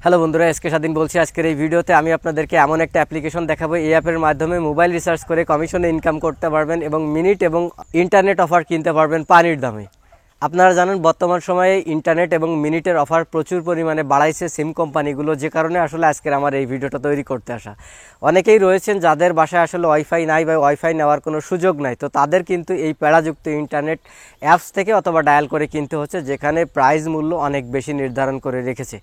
Hello বন্ধুরা, SK স্বাধীন বলছি। আজকের এই ভিডিওতে আমি আপনাদেরকে এমন একটা অ্যাপ্লিকেশন দেখাবো। এই অ্যাপের মাধ্যমে মোবাইল রিচার্জ করে কমিশনে ইনকাম করতে পারবেন এবং মিনিট এবং ইন্টারনেট অফার কিনতে পারবেন পানির দামে। আপনারা জানেন বর্তমান সময়ে ইন্টারনেট এবং মিনিটের অফার প্রচুর পরিমাণে বাড়াইছে সিম কোম্পানিগুলো, যে কারণে আসলে আজকের আমার এই ভিডিওটা তৈরি করতে আসা। অনেকেই রয়েছেন যাদের বাসায় আসলে ওয়াইফাই নাই বা ওয়াইফাই নেওয়ার কোনো সুযোগ নাই, তো তাদের কিন্তু এই প্যারাযুক্ত ইন্টারনেট অ্যাপস থেকে অথবা ডায়াল করে কিনতে হচ্ছে, যেখানে প্রাইস মূল্য অনেক বেশি নির্ধারণ করে রেখেছে।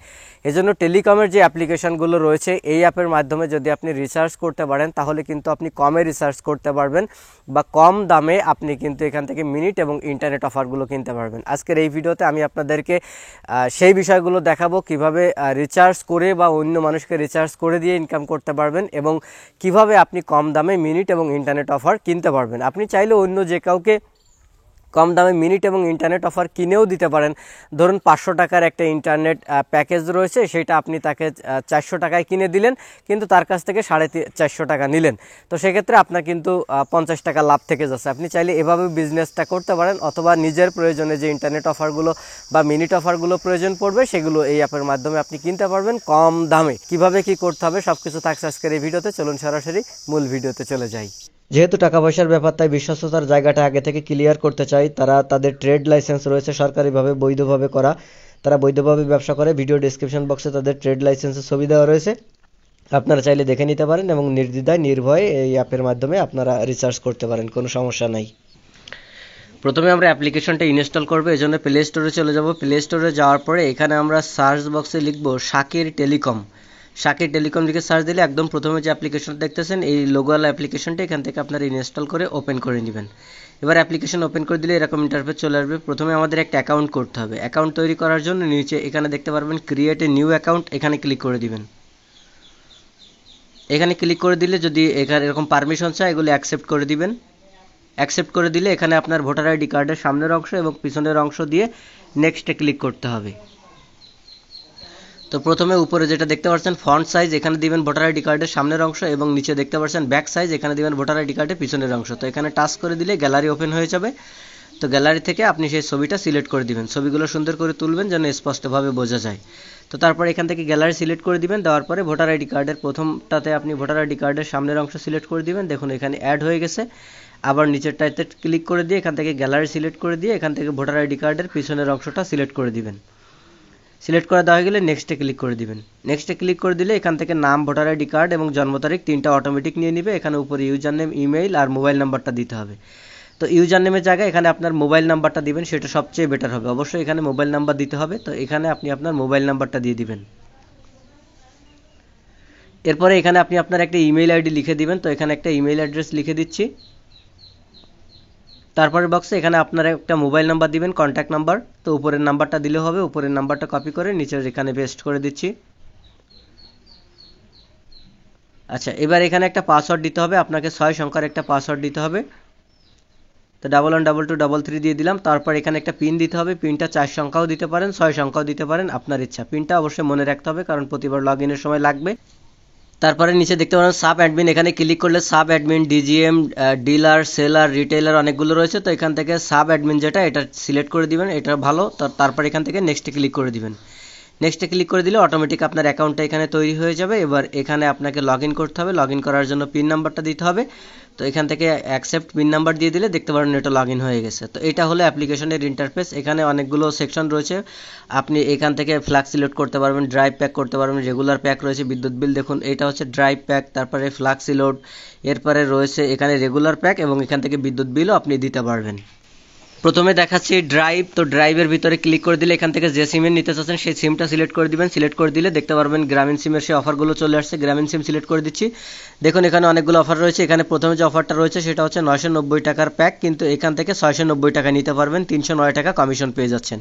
এজন্য টেলিকমের যে অ্যাপ্লিকেশনগুলো রয়েছে এই অ্যাপের মাধ্যমে যদি আপনি রিচার্জ করতে পারেন তাহলে কিন্তু আপনি কমে রিচার্জ করতে পারবেন বা কম দামে আপনি কিন্তু এখান থেকে মিনিট এবং ইন্টারনেট অফারগুলো কিনতে পারবেন। আজকের এই ভিডিওতে আমি আপনাদেরকে সেই বিষয়গুলো দেখাবো, কিভাবে রিচার্জ করে বা অন্য মানুষকে রিচার্জ করে দিয়ে ইনকাম করতে পারবেন এবং কিভাবে আপনি কম দামে মিনিট এবং ইন্টারনেট অফার কিনতে পারবেন। আপনি চাইলে অন্য যে কাউকে কম দামে মিনিট এবং ইন্টারনেট অফার কিনেও দিতে পারেন। ধরুন 500 টাকার একটা ইন্টারনেট প্যাকেজ রয়েছে, সেটা আপনি তাকে 400 টাকায় কিনে দিলেন, কিন্তু তার কাছ থেকে 450 টাকা নিলেন, তো সেক্ষেত্রে আপনার কিন্তু 50 টাকা লাভ থেকে যাচ্ছে। আপনি চাইলে এভাবে বিজনেসটা করতে পারেন, অথবা নিজের প্রয়োজনে যে ইন্টারনেট অফারগুলো বা মিনিট অফারগুলো প্রয়োজন পড়বে সেগুলো এই অ্যাপের মাধ্যমে আপনি কিনতে পারবেন কম দামে। কিভাবে কি করতে হবে সব কিছু থাকছে আজকের এই ভিডিওতে। চলুন সরাসরি মূল ভিডিওতে চলে যাই। যেহেতু টাকা পয়সার ব্যাপার, তাই বিশ্বস্ততার জায়গাটা আগে থেকে ক্লিয়ার করতে চাই। তারা তাদের ট্রেড লাইসেন্স রয়েছে সরকারিভাবে বৈধভাবে করা, তারা বৈধভাবে ব্যবসা করে। ভিডিও ডেসক্রিপশন বক্সে তাদের ট্রেড লাইসেন্সের ছবি দেওয়া রয়েছে, আপনারা চাইলে দেখে নিতে পারেন এবং নির্দ্বিধায় নির্ভয়ে এই অ্যাপের মাধ্যমে আপনারা রিচার্জ করতে পারেন, কোনো সমস্যা নাই। প্রথমে আমরা অ্যাপ্লিকেশনটা ইনস্টল করবো, এই জন্য প্লে স্টোরে চলে যাব। প্লে স্টোরে যাওয়ার পরে এখানে আমরা সার্চ বক্সে লিখব শাকির টেলিকম। শাকির টেলিকম লিখে সার্চ দিলে একদম প্রথমে যে অ্যাপ্লিকেশনটা দেখতেছেন এই লোগোওয়ালা অ্যাপ্লিকেশনটা এখান থেকে আপনারা ইনস্টল করে ওপেন করে নেবেন। এবার অ্যাপ্লিকেশন ওপেন করে দিলে এরকম ইন্টারফেস চলে আসবে। প্রথমে আমাদের একটা অ্যাকাউন্ট করতে হবে। অ্যাকাউন্ট তৈরি করার জন্য নিচে এখানে দেখতে পারবেন ক্রিয়েট এ নিউ অ্যাকাউন্ট, এখানে ক্লিক করে দিবেন। এখানে ক্লিক করে দিলে যদি এখানে এরকম পারমিশন চায় এগুলো অ্যাকসেপ্ট করে দিবেন। অ্যাকসেপ্ট করে দিলে এখানে আপনার ভোটার আইডি কার্ডের সামনের অংশ এবং পিছনের অংশ দিয়ে নেক্সটে ক্লিক করতে হবে। তো প্রথমে উপরে যেটা দেখতে পাচ্ছেন ফন্ট সাইজ, এখানে দিবেন ভোটার আইডি কার্ডের সামনের অংশ, এবং নিচে দেখতে পাচ্ছেন ব্যাক সাইজ, এখানে দিবেন ভোটার আইডি কার্ডের পিছনের অংশ। তো এখানে টাচ করে দিলে গ্যালারি ওপেন হয়ে যাবে। তো গ্যালারি থেকে আপনি সেই ছবিটা সিলেক্ট করে দিবেন। ছবিগুলো সুন্দর করে তুলবেন যেন স্পষ্টভাবে বোঝা যায়। তো তারপর এখান থেকে গ্যালারি সিলেক্ট করে দিবেন। দেওয়ার পরে ভোটার আইডি কার্ডের প্রথমটাতে আপনি ভোটার আইডি কার্ডের সামনের অংশ সিলেক্ট করে দিবেন। দেখুন এখানে অ্যাড হয়ে গেছে। আবার নিচেরটাতে ক্লিক করে দিয়ে এখান থেকে গ্যালারি সিলেক্ট করে দিয়ে এখান থেকে ভোটার আইডি কার্ডের পিছনের অংশটা সিলেক্ট করে দিবেন। সিলেক্ট করে দেওয়া হয়ে গেলে নেক্সটে ক্লিক করে দিবেন। নেক্সটে ক্লিক করে দিলে এখান থেকে নাম, ভোটার আইডি কার্ড এবং জন্ম তারিখ তিনটা অটোমেটিক নিয়ে নিবে। এখানে উপরে ইউজার নেম, ইমেইল আর মোবাইল নাম্বারটা দিতে হবে। তো ইউজার নেমের জায়গায় এখানে আপনার মোবাইল নাম্বারটা দিবেন, সেটা সবচেয়ে বেটার হবে। অবশ্যই এখানে মোবাইল নাম্বার দিতে হবে। তো এখানে আপনি আপনার মোবাইল নাম্বারটা দিয়ে দিবেন। এরপরে এখানে আপনি আপনার একটা ইমেইল আইডি লিখে দিবেন। তো এখানে একটা ইমেইল অ্যাড্রেস লিখে দিচ্ছি। তারপরে বক্সে এখানে আপনারা একটা মোবাইল নাম্বার দিবেন, কন্ট্যাক্ট নাম্বার। তো উপরের নাম্বারটা দিলে হবে। উপরের নাম্বারটা কপি করে নিচের এখানে পেস্ট করে দিচ্ছি। আচ্ছা, এবার এখানে একটা পাসওয়ার্ড দিতে হবে, আপনাকে 6 সংখ্যার একটা পাসওয়ার্ড দিতে হবে। তো 112223 দিয়ে দিলাম। তারপর এখানে একটা পিন দিতে হবে। পিনটা 4 সংখ্যাও দিতে পারেন, 6 সংখ্যাও দিতে পারেন, আপনার ইচ্ছা। পিনটা অবশ্যই মনে রাখতে হবে, কারণ প্রতিবার লগ ইনের সময় লাগবে। তারপরে নিচে দেখতে পারেন সাব অ্যাডমিন, এখানে ক্লিক করলে sub admin, DGM, dealer, seller, retailer অনেকগুলো রয়েছে। তো এখান থেকে সাব অ্যাডমিন যেটা এটা সিলেক্ট করে দিবেন, এটা ভালো। তারপর এখান থেকে নেক্সটে ক্লিক করে দিবেন। নেক্সটে ক্লিক করে দিলে অটোমেটিক আপনার অ্যাকাউন্টটা এখানে তৈরি হয়ে যাবে। এবার এখানে আপনাকে লগ ইন করতে হবে। লগ ইন করার জন্য পিন নাম্বারটা দিতে হবে। তো এখান থেকে অ্যাকসেপ্ট পিন নাম্বার দিয়ে দিলে দেখতে পারেন এটা লগ ইন হয়ে গেছে। তো এটা হলো অ্যাপ্লিকেশনের ইন্টারফেস। এখানে অনেকগুলো সেকশন রয়েছে, আপনি এখান থেকে ফ্ল্যাক্স সিলেক্ট করতে পারবেন, ড্রাইভ প্যাক করতে পারবেন, রেগুলার প্যাক রয়েছে, বিদ্যুৎ বিল দেখুন এটা হচ্ছে ড্রাইভ প্যাক, তারপরে ফ্ল্যাক্স লোড, এরপরে রয়েছে এখানে রেগুলার প্যাক এবং এখান থেকে বিদ্যুৎ বিলও আপনি দিতে পারবেন। প্রথমে দেখাচ্ছি ড্রাইভ। তো ড্রাইভের ভিতরে ক্লিক করে দিলে এখান থেকে যে সিমের নিতে চাচ্ছেন সেই সিমটা সিলেক্ট করে দিবেন। সিলেক্ট করে দিলে দেখতে পারবেন গ্রামীণ সিমের সেই অফারগুলো চলে আসছে। গ্রামীণ সিম সিলেক্ট করে দিচ্ছি। দেখুন এখানে অনেকগুলো অফার রয়েছে। এখানে প্রথমে যে অফারটা রয়েছে সেটা হচ্ছে 990 টাকার প্যাক, কিন্তু এখান থেকে 690 টাকা নিতে পারবেন, 309 টাকা কমিশন পেয়ে যাচ্ছেন।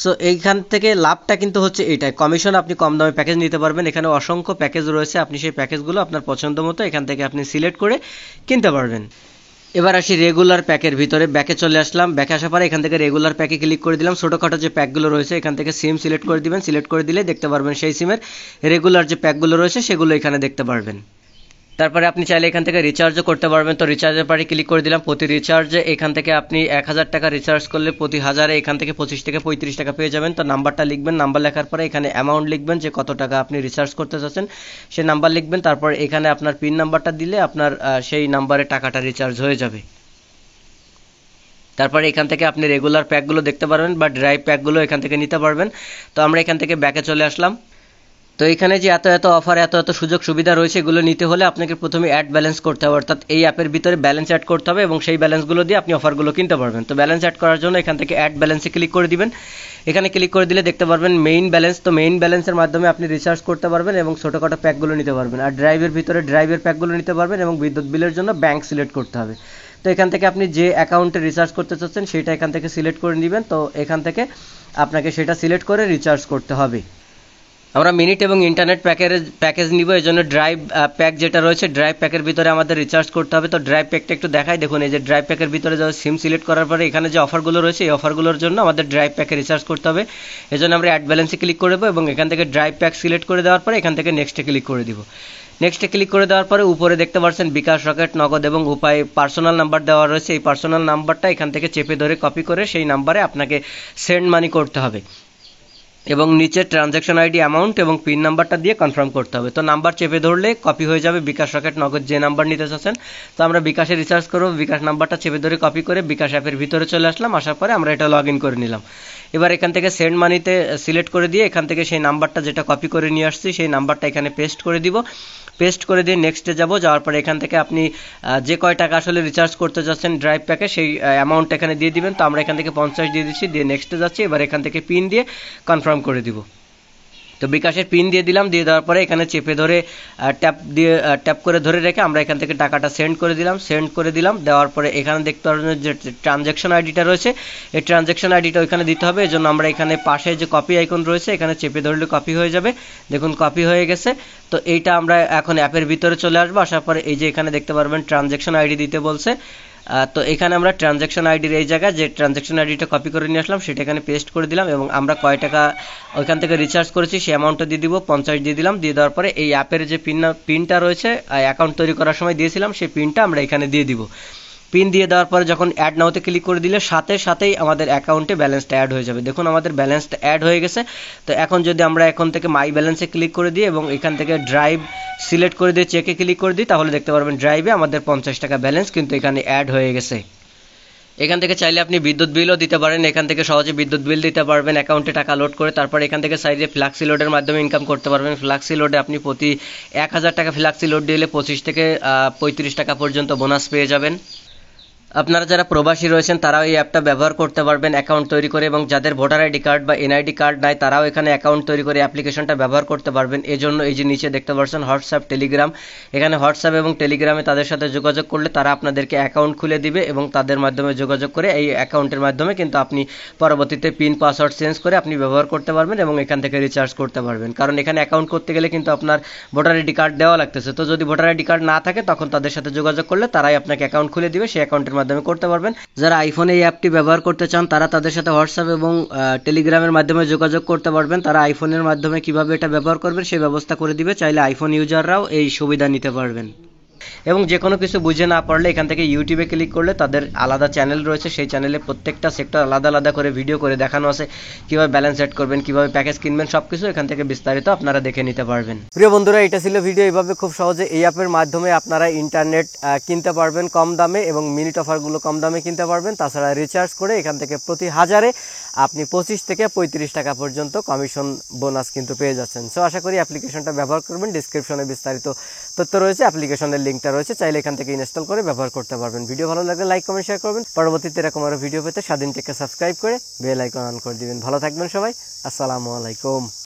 সো এইখান থেকে লাভটা কিন্তু হচ্ছে এইটাই, কমিশন আপনি কম দামে প্যাকেজ নিতে পারবেন। এখানে অসংখ্য প্যাকেজ রয়েছে, আপনি সেই প্যাকেজগুলো আপনার পছন্দ মতো এখান থেকে আপনি সিলেক্ট করে কিনতে পারবেন। এবার আসি রেগুলার প্যাকের ভিতরে। ব্যাকে চলে আসলাম। ব্যাকে আসার পরে এখান থেকে রেগুলার প্যাকে ক্লিক করে দিলাম। ছোটোখাটো যে প্যাকগুলো রয়েছে এখান থেকে সিম সিলেক্ট করে দিবেন। সিলেক্ট করে দিলে দেখতে পারবেন সেই সিমের রেগুলার যে প্যাকগুলো রয়েছে সেগুলো এখানে দেখতে পারবেন। তারপরে আপনি চাইলে এখান থেকে রিচার্জও করতে পারবেন। তো রিচার্জের পারে ক্লিক করে দিলাম। প্রতি রিচার্জে এখান থেকে আপনি 1000 টাকা রিচার্জ করলে প্রতি 1000 এখান থেকে 25 থেকে 35 টাকা পেয়ে যাবেন। তো নাম্বারটা লিখবেন, নাম্বার লেখার পরে এখানে অ্যামাউন্ট লিখবেন যে কত টাকা আপনি রিচার্জ করতে চাচ্ছেন, সেই নাম্বার লিখবেন। তারপর এখানে আপনার পিন নাম্বারটা দিলে আপনার সেই নাম্বারে টাকাটা রিচার্জ হয়ে যাবে। তারপরে এখান থেকে আপনি রেগুলার প্যাকগুলো দেখতে পারবেন বা ড্রাইভ প্যাকগুলো এখান থেকে নিতে পারবেন। তো আমরা এখান থেকে ব্যাকে চলে আসলাম। তো এখানে যে এত এত অফার, এত এত সুযোগ সুবিধা রয়েছে, এগুলো নিতে হলে আপনাকে প্রথমে অ্যাড ব্যালেন্স করতে হবে, অর্থাৎ এই অ্যাপের ভিতরে ব্যালেন্স অ্যাড করতে হবে এবং সেই ব্যালেন্সগুলো দিয়ে আপনি অফারগুলো কিনতে পারবেন। তো ব্যালেন্স অ্যাড করার জন্য এখান থেকে অ্যাড ব্যালেন্সে ক্লিক করে দিবেন। এখানে ক্লিক করে দিলে দেখতে পারবেন মেইন ব্যালেন্স। তো মেইন ব্যালেন্সের মাধ্যমে আপনি রিচার্জ করতে পারবেন এবং ছোটোখাটো প্যাকগুলো নিতে পারবেন। আর ড্রাইভের ভিতরে ড্রাইভের প্যাকগুলো নিতে পারবেন এবং বিদ্যুৎ বিলের জন্য ব্যাংক সিলেক্ট করতে হবে। তো এখান থেকে আপনি যে অ্যাকাউন্টে রিচার্জ করতে চাচ্ছেন সেটা এখান থেকে সিলেক্ট করে নেবেন। তো এখান থেকে আপনাকে সেটা সিলেক্ট করে রিচার্জ করতে হবে। আমরা মিনিট এবং ইন্টারনেট প্যাকেজ নিব, এই জন্য ড্রাইভ প্যাক যেটা রয়েছে ড্রাইভ প্যাকের ভিতরে আমাদের রিচার্জ করতে হবে। তো ড্রাইভ প্যাকটা একটু দেখাই, দেখুন এই যে ড্রাইভ প্যাকের ভিতরে যে সিম সিলেক্ট করার পরে এখানে যে অফারগুলো রয়েছে এই অফারগুলোর জন্য আমাদের ড্রাইভ প্যাকে রিচার্জ করতে হবে। এই জন্য আমরা অ্যাড ব্যালেন্সে ক্লিক করে দেবো এবং এখান থেকে ড্রাইভ প্যাক সিলেক্ট করে দেওয়ার পরে এখান থেকে নেক্সটে ক্লিক করে দিব। নেক্সটে ক্লিক করে দেওয়ার পরে উপরে দেখতে পাচ্ছেন বিকাশ, রকেট, নগদ এবং উপায় পার্সোনাল নাম্বার দেওয়া রয়েছে। এই পার্সোনাল নাম্বারটা এখান থেকে চেপে ধরে কপি করে সেই নাম্বারে আপনাকে সেন্ড মানি করতে হবে এবং নিচে ট্রানজ্যাকশন আইডি, অ্যামাউন্ট এবং পিন নাম্বারটা দিয়ে কনফার্ম করতে হবে। তো নাম্বার চেপে ধরলে কপি হয়ে যাবে বিকাশ, রকেট, নগদ যে নাম্বার নিতে চাচ্ছেন। তো আমরা বিকাশে রিচার্জ করবো, বিকাশ নাম্বারটা চেপে ধরে কপি করে বিকাশ অ্যাপের ভিতরে চলে আসলাম। আসার পরে আমরা এটা লগ ইন করে নিলাম। এবার এখান থেকে সেন্ড মানিতে সিলেক্ট করে দিয়ে এখান থেকে সেই নাম্বারটা যেটা কপি করে নিয়ে আসছি সেই নাম্বারটা এখানে পেস্ট করে দিব। পেস্ট করে দিয়ে নেক্সটে যাব। যাওয়ার পরে এখান থেকে আপনি যে কয় টাকা আসলে রিচার্জ করতে যাচ্ছেন ড্রাইভ প্যাকে সেই অ্যামাউন্ট এখানে দিয়ে দিবেন। তো আমরা এখান থেকে 50 দিয়ে দিচ্ছি, দিয়ে নেক্সটে যাচ্ছি। এবার এখান থেকে পিন দিয়ে কনফার্ম করে দিব। তো বিকাশের পিন দিয়ে দিলাম। দিয়ে দেওয়ার পরে এখানে চেপে ধরে ট্যাপ করে ধরে রেখে আমরা এখান থেকে টাকাটা সেন্ড করে দিলাম। দেওয়ার পরে এখানে দেখতে পারবেন যে ট্রানজ্যাকশন আইডিটা রয়েছে, এই ট্রানজ্যাকশন আইডিটা ওইখানে দিতে হবে। এই জন্য আমরা এখানে পাশে যে কপি আইকন রয়েছে এখানে চেপে ধরলে কপি হয়ে যাবে। দেখুন কপি হয়ে গেছে। তো এইটা আমরা এখন অ্যাপের ভিতরে চলে আসবো। আসার পরে এই যে এখানে দেখতে পারবেন ট্রানজ্যাকশন আইডি দিতে বলছে। তো এখানে আমরা ট্রানজ্যাকশন আইডির এই জায়গায় যে ট্রানজ্যাকশন আইডিটা কপি করে নিয়ে আসলাম সেটা এখানে পেস্ট করে দিলাম এবং আমরা কয় টাকা ওইখান থেকে রিচার্জ করেছি সেই অ্যামাউন্টটা দিয়ে দিব, 50 দিয়ে দিলাম। দিয়ে দেওয়ার পরে এই অ্যাপের যে পিনটা রয়েছে অ্যাকাউন্ট তৈরি করার সময় দিয়েছিলাম সেই পিনটা আমরা এখানে দিয়ে দিব। পিন দিয়ে দেওয়ার পরে যখন অ্যাড নাওতে ক্লিক করে দিলে সাথেই আমাদের অ্যাকাউন্টে ব্যালেন্সটা অ্যাড হয়ে যাবে। দেখুন আমাদের ব্যালেন্সটা অ্যাড হয়ে গেছে। তো এখন যদি আমরা এখন থেকে মাই ব্যালেন্সে ক্লিক করে দিই এবং এখান থেকে ড্রাইভ সিলেক্ট করে দিয়ে চেকে ক্লিক করে দিই, তাহলে দেখতে পারবেন ড্রাইভে আমাদের 50 টাকা ব্যালেন্স কিন্তু এখানে অ্যাড হয়ে গেছে। এখান থেকে চাইলে আপনি বিদ্যুৎ বিলও দিতে পারেন, এখান থেকে সহজে বিদ্যুৎ বিল দিতে পারবেন অ্যাকাউন্টে টাকা লোড করে। তারপর এখান থেকে সাইডে ফ্লাক্সি লোডের মাধ্যমে ইনকাম করতে পারবেন। ফ্লাক্সি লোডে আপনি প্রতি 1000 টাকা ফ্লাক্সি লোড দিলে 25 থেকে 35 টাকা পর্যন্ত বোনাস পেয়ে যাবেন। আপনারা যারা প্রবাসী রয়েছেন তারাও এই অ্যাপটা ব্যবহার করতে পারবেন অ্যাকাউন্ট তৈরি করে, এবং যাদের ভোটার আইডি কার্ড বা এনআইডি কার্ড নাই তারাও এখানে অ্যাকাউন্ট তৈরি করে অ্যাপ্লিকেশনটা ব্যবহার করতে পারবেন। এজন্য এই যে নিচে দেখতে পাচ্ছেন হোয়াটসঅ্যাপ, টেলিগ্রাম, এখানে হোয়াটসঅ্যাপ এবং টেলিগ্রামে তাদের সাথে যোগাযোগ করলে তারা আপনাদেরকে অ্যাকাউন্ট খুলে দিবে এবং তাদের মাধ্যমে যোগাযোগ করে এই অ্যাকাউন্টের মাধ্যমে কিন্তু আপনি পরবর্তীতে পিন পাসওয়ার্ড চেঞ্জ করে আপনি ব্যবহার করতে পারবেন এবং এখান থেকে রিচার্জ করতে পারবেন। কারণ এখানে অ্যাকাউন্ট করতে গেলে কিন্তু আপনার ভোটার আইডি কার্ড দেওয়া লাগতেছে। তো যদি ভোটার আইডি কার্ড না থাকে তখন তাদের সাথে যোগাযোগ করলে তারাই আপনাকে অ্যাকাউন্ট খুলে দিবে, সেই অ্যাকাউন্টের মাধ্যমে করতে পারবেন। যারা আইফোনে এই অ্যাপটি ব্যবহার করতে চান তারা তাদের সাথে হোয়াটসঅ্যাপ এবং টেলিগ্রামের মাধ্যমে যোগাযোগ করতে পারবেন। তারা আইফোনের মাধ্যমে কিভাবে এটা ব্যবহার করবেন সেই ব্যবস্থা করে দিবে। চাইলে আইফোন ইউজাররাও এই সুবিধা নিতে পারবেন। এবং যে কোনো কিছু বুঝে না পারলে এখান থেকে ইউটিউবে ক্লিক করলে তাদের আলাদা চ্যানেল রয়েছে, সেই চ্যানেলে প্রত্যেকটা সেক্টর আলাদা আলাদা করে ভিডিও করে দেখানো আছে, কিভাবে ব্যালেন্স সেট করবেন, কিভাবে প্যাকেজ কিনবেন, সবকিছু এখান থেকে বিস্তারিত আপনারা দেখে নিতে পারবেন। প্রিয় বন্ধুরা, এটা ছিল ভিডিও। এইভাবে খুব সহজে এই অ্যাপের মাধ্যমে আপনারা ইন্টারনেট কিনতে পারবেন কম দামে এবং মিনিট অফারগুলো কম দামে কিনতে পারবেন। তাছাড়া রিচার্জ করে এখান থেকে প্রতি 1000-এ আপনি 25 থেকে 35 টাকা পর্যন্ত কমিশন বোনাস কিন্তু পেয়ে যাচ্ছেন। সো আশা করি অ্যাপ্লিকেশনটা ব্যবহার করবেন। ডিসক্রিপশনে বিস্তারিত তথ্য রয়েছে, অ্যাপ্লিকেশনের লিঙ্কটা রয়েছে, চাইলে এখান থেকে ইনস্টল করে ব্যবহার করতে পারবেন। ভিডিও ভালো লাগলে লাইক, কমেন্ট, শেয়ার করবেন। পরবর্তীতে এরকম আরো ভিডিও পেতে স্বাধীন টেককে সাবস্ক্রাইব করে বেল আইকন অন করে দিবেন। ভালো থাকবেন সবাই। আসসালামু আলাইকুম।